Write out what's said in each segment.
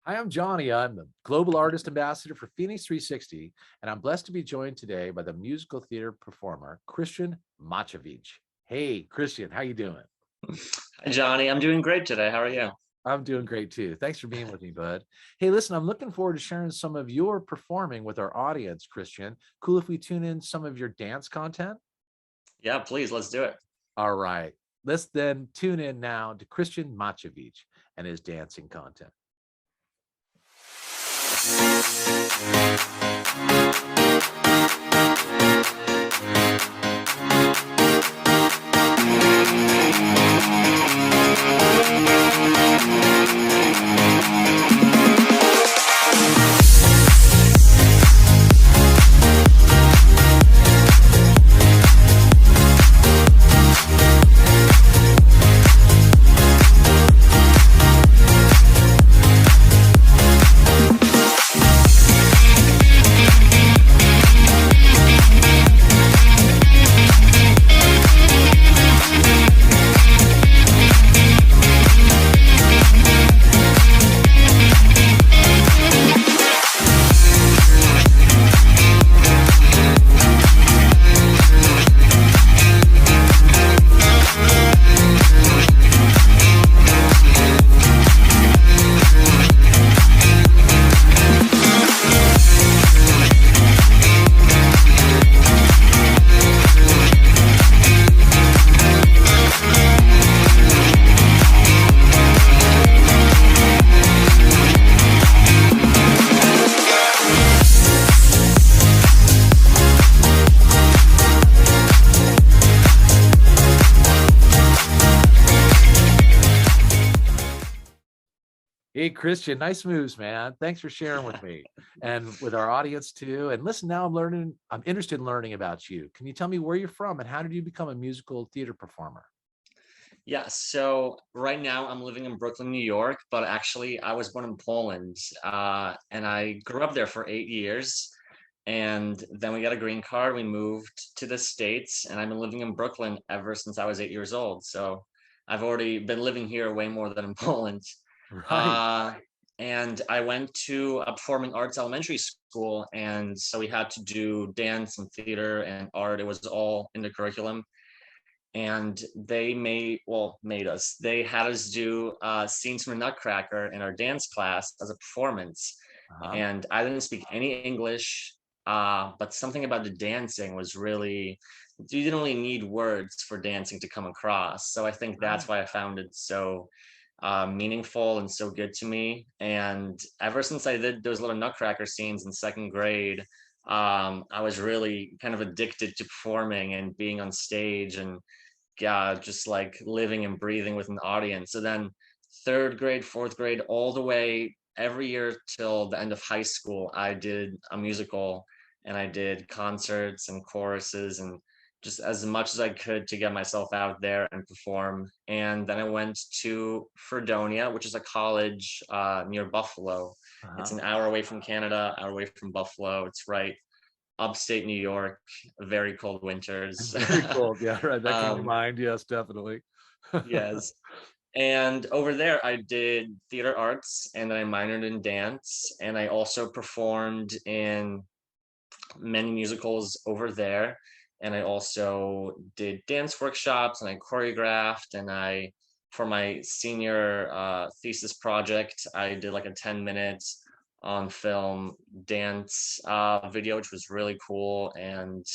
Hi, I'm Johnny. I'm the Global Artist Ambassador for FENIX360, and I'm blessed to be joined today by the musical theater performer, Christian MASIEWICZ. Hey, Christian, how you doing? Hi, Johnny. I'm doing great today. How are you? I'm doing great too. Thanks for being with me, bud. Hey, listen, I'm looking forward to sharing some of your performing with our audience, Christian. Cool if we tune in some of your dance content? Yeah, please, let's do it. All right. Let's then tune in now to Christian MASIEWICZ and his dancing content. Hey, Christian, nice moves, man. Thanks for sharing with me and with our audience too. And listen, now I'm interested in learning about you. Can you tell me where you're from and how did you become a musical theater performer? Yeah, so right now I'm living in Brooklyn, New York, but actually I was born in Poland, and I grew up there for 8 years. And then we got a green card. We moved to the States, and I've been living in Brooklyn ever since I was 8 years old. So I've already been living here way more than in Poland. Right. Uh, and I went to a performing arts elementary school, and so we had to do dance and theater and art. It was all in the curriculum. And they made us. They had us do scenes from the Nutcracker in our dance class as a performance. Uh-huh. And I didn't speak any English, but something about the dancing was really, you didn't really need words for dancing to come across. So I think that's Right. why I found it so meaningful and so good to me. And ever since I did those little Nutcracker scenes in second grade, I was really kind of addicted to performing and being on stage and just like living and breathing with an audience. So then third grade, fourth grade, all the way every year till the end of high school, I did a musical and I did concerts and choruses and just as much as I could to get myself out there and perform. And then I went to Fredonia, which is a college near Buffalo. It's Uh-huh. an hour away from Canada, hour away from Buffalo. It's right upstate New York, very cold winters. Very cool. Yeah, right. That came to um, mind. Yes, definitely. yes. And over there, I did theater arts and then I minored in dance. And I also performed in many musicals over there. And I also did dance workshops and I choreographed. And for my senior thesis project, I did like a 10-minute on film dance video, which was really cool. And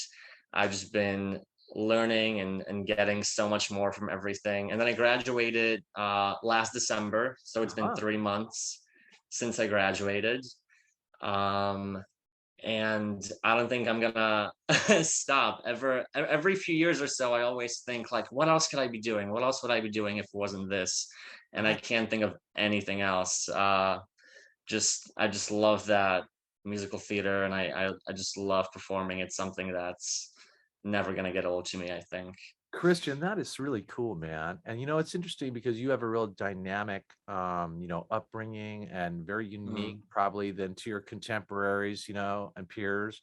I've just been learning and getting so much more from everything. And then I graduated last December. So it's been Uh-huh. 3 months since I graduated. Um, and I don't think I'm gonna stop ever. Every few years or so, I always think like, what else could I be doing? What else would I be doing if it wasn't this? And I Right. can't think of anything else. Just I just love that musical theater, and I just love performing. It's something that's never gonna get old to me, I think. Christian, that is really cool, man. And it's interesting because you have a real dynamic, upbringing and very unique, Mm, probably than to your contemporaries, and peers.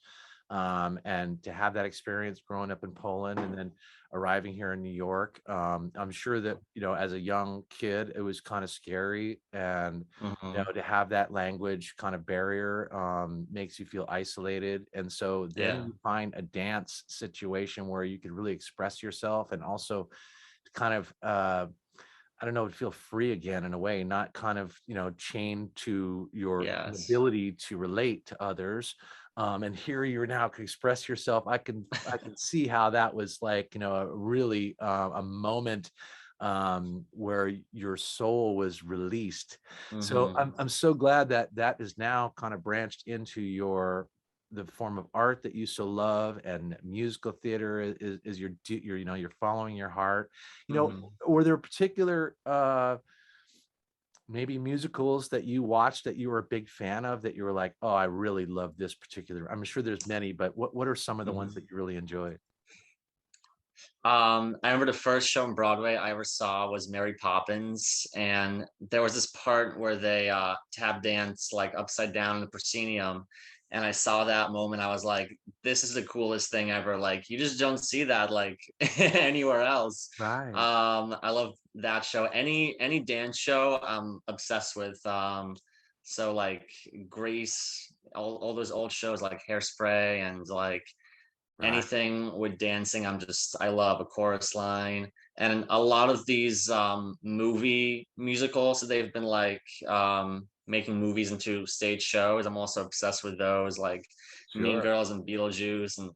And to have that experience growing up in Poland and then arriving here in New York, I'm sure that, you know, as a young kid, it was kind of scary. And, you Hmm. know, to have that language kind of barrier makes you feel isolated. And so then Yeah. you find a dance situation where you could really express yourself and also kind of, I don't know, feel free again in a way, not kind of, you know, chained to your Yes. ability to relate to others. And here you're now can express yourself. I can see how that was like, you know, a really a moment where your soul was released. So Hmm. I'm so glad that that is now kind of branched into your the form of art that you so love, and musical theater is your you know, you're following your heart. You know, Hmm. were there particular maybe musicals that you watched that you were a big fan of that you were like, oh, I really love this particular? I'm sure there's many, but what are some of the ones Hmm. that you really enjoyed? I remember the first show on Broadway I ever saw was Mary Poppins, and there was this part where they tap dance like upside down in the proscenium, and I saw that moment. I was like, "This is the coolest thing ever!" Like you just don't see that like anywhere else. Right. I love that show. Any dance show, I'm obsessed with. So like Grease, all those old shows like Hairspray and like Right. anything with dancing. I love a chorus line. And a lot of these movie musicals that they've been like making movies into stage shows, I'm also obsessed with those, like Mean Sure. Girls and Beetlejuice. And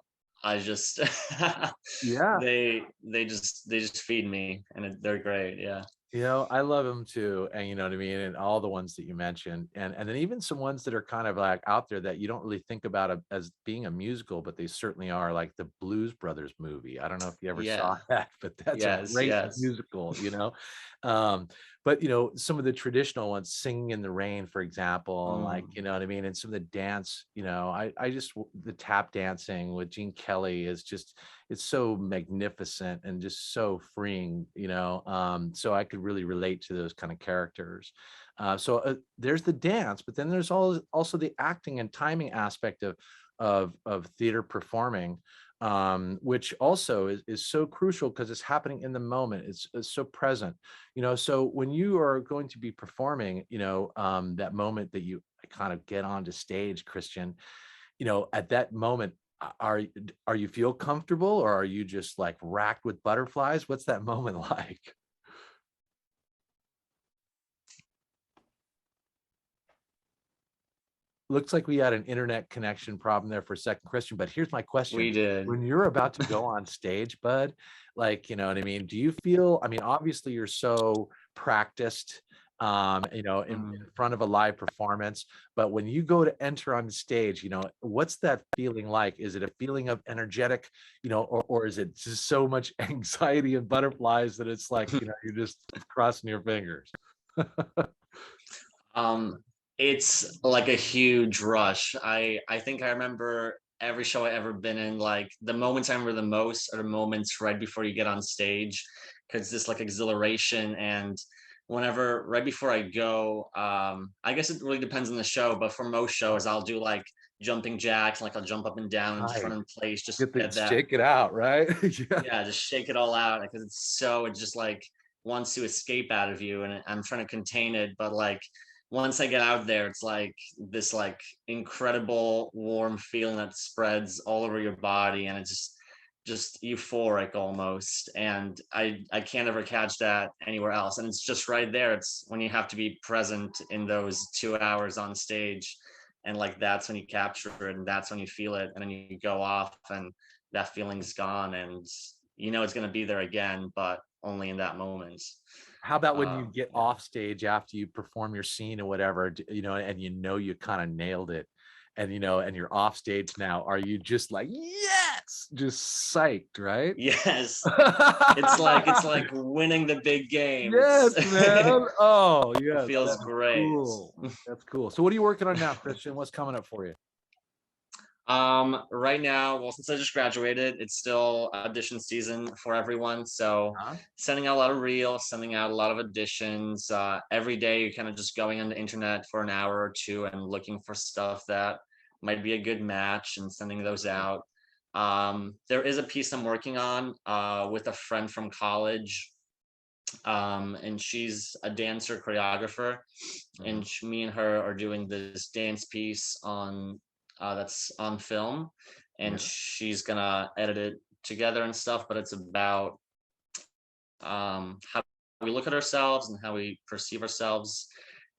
I just Yeah. they just feed me, and they're great. Yeah. You know, I love them too, and you know what I mean, and all the ones that you mentioned, and then even some ones that are kind of like out there that you don't really think about as being a musical, but they certainly are, like the Blues Brothers movie. I don't know if you ever saw Yeah. that, but that's a Yes. great Yes. musical, you know. Um, but you know, some of the traditional ones, Singing in the Rain, for example, and like Mm. you know what I mean, and some of the dance, you know, I just the tap dancing with Gene Kelly is just it's so magnificent and just so freeing, you know. So I could really relate to those kind of characters. There's the dance, but then there's also the acting and timing aspect of theater performing, which also is so crucial because it's happening in the moment. It's so present, you know. So when you are going to be performing, you know, that moment that you kind of get onto stage, Christian, you know, at that moment, are you feel comfortable, or are you just like racked with butterflies? What's that moment like? Looks like we had an internet connection problem there for a second, Christian, but here's my question. We did. When you're about to go on stage, bud, like, you know what I mean? Do you feel, I mean, obviously you're so practiced, you know, in Mhm. front of a live performance, but when you go to enter on stage, you know, what's that feeling like? Is it a feeling of energetic, you know, or is it just so much anxiety and butterflies that it's like, you know, you're just crossing your fingers? Um, it's like a huge rush. I think I remember every show I ever been in, like the moments I remember the most are the moments right before you get on stage, because this like exhilaration. And whenever right before I go, I guess it really depends on the show, but for most shows I'll do like jumping jacks, like I'll jump up and down and just run Right. in place, just Get the get that, shake it out, right? Yeah. yeah, just shake it all out, because it just like wants to escape out of you, and I'm trying to contain it. But like once I get out there, it's like this like incredible warm feeling that spreads all over your body, and it's just euphoric almost. And I can't ever catch that anywhere else. And it's just right there. It's when you have to be present in those 2 hours on stage, and like that's when you capture it, and that's when you feel it, and then you go off, and that feeling's gone, and you know it's going to be there again, but only in that moment. How about when you get Yeah. off stage after you perform your scene or whatever, you know, and you know you kind of nailed it, and you know, and you're off stage now? Are you just like, yes, just psyched, right? Yes. It's like winning the big game. Yes, man. Oh, It yes, feels that's great. cool. That's cool. So, what are you working on now, Christian? What's coming up for you? Right now, well, since I just graduated, it's still audition season for everyone. So Huh? sending out a lot of reels, sending out a lot of auditions. Every day you're kind of just going on the internet for an hour or two and looking for stuff that might be a good match, and sending those out. There is a piece I'm working on with a friend from college, and she's a dancer choreographer, and me and her are doing this dance piece on that's on film, and she's gonna edit it together and stuff. But it's about how we look at ourselves and how we perceive ourselves.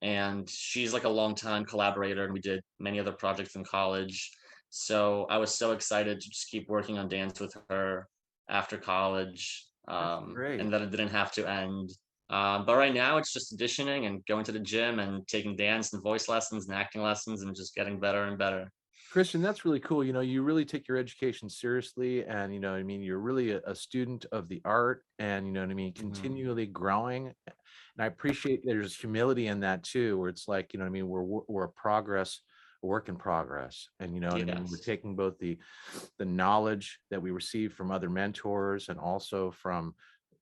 And she's like a longtime collaborator, and we did many other projects in college. So I was so excited to just keep working on dance with her after college, Great. and that it didn't have to end. But right now it's just auditioning and going to the gym and taking dance and voice lessons and acting lessons and just getting better and better. Christian, that's really cool. You know, you really take your education seriously, and you know what I mean, you're really a student of the art, and you know what I mean, continually growing. And I appreciate there's humility in that too, where it's like, you know what I mean, we're a work in progress. And you know what I mean, we're taking both the knowledge that we receive from other mentors and also from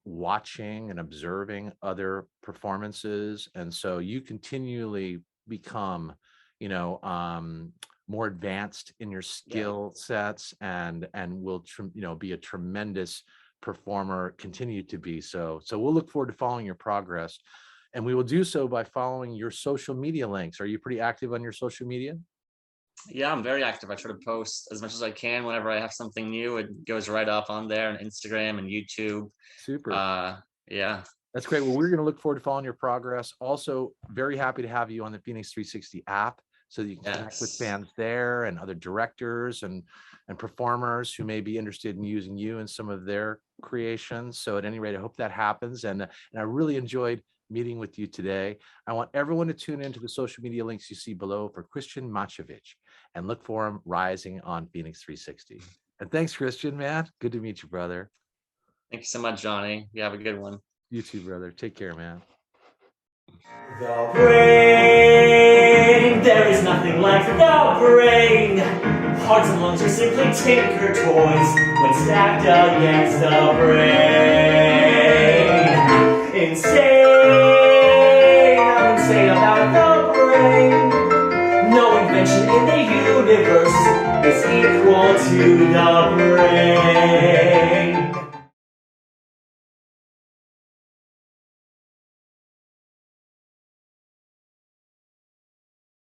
watching and observing other performances. And so you continually become, you know, more advanced in your skill sets, and will you know, be a tremendous performer, continue to be. So we'll look forward to following your progress, and we will do so by following your social media links. Are you pretty active on your social media? Yeah, I'm very active. I try to post as much as I can whenever I have something new. It goes right up on there on Instagram and YouTube. Super. Yeah. That's great. Well, we're going to look forward to following your progress. Also, very happy to have you on the Phoenix 360 app, so that you can connect with fans there and other directors and performers who may be interested in using you in some of their creations. So at any rate, I hope that happens. And I really enjoyed meeting with you today. I want everyone to tune into the social media links you see below for Krystian MASIEWICZ and look for him rising on Phoenix 360. And thanks, Krystian, man. Good to meet you, brother. Thank you so much, Johnny. You have a good one. You too, brother. Take care, man. The brain, there is nothing like the brain. Hearts and lungs are simply tinker toys when stacked against the brain. Insane, I'm insane about the brain. No invention in the universe is equal to the brain.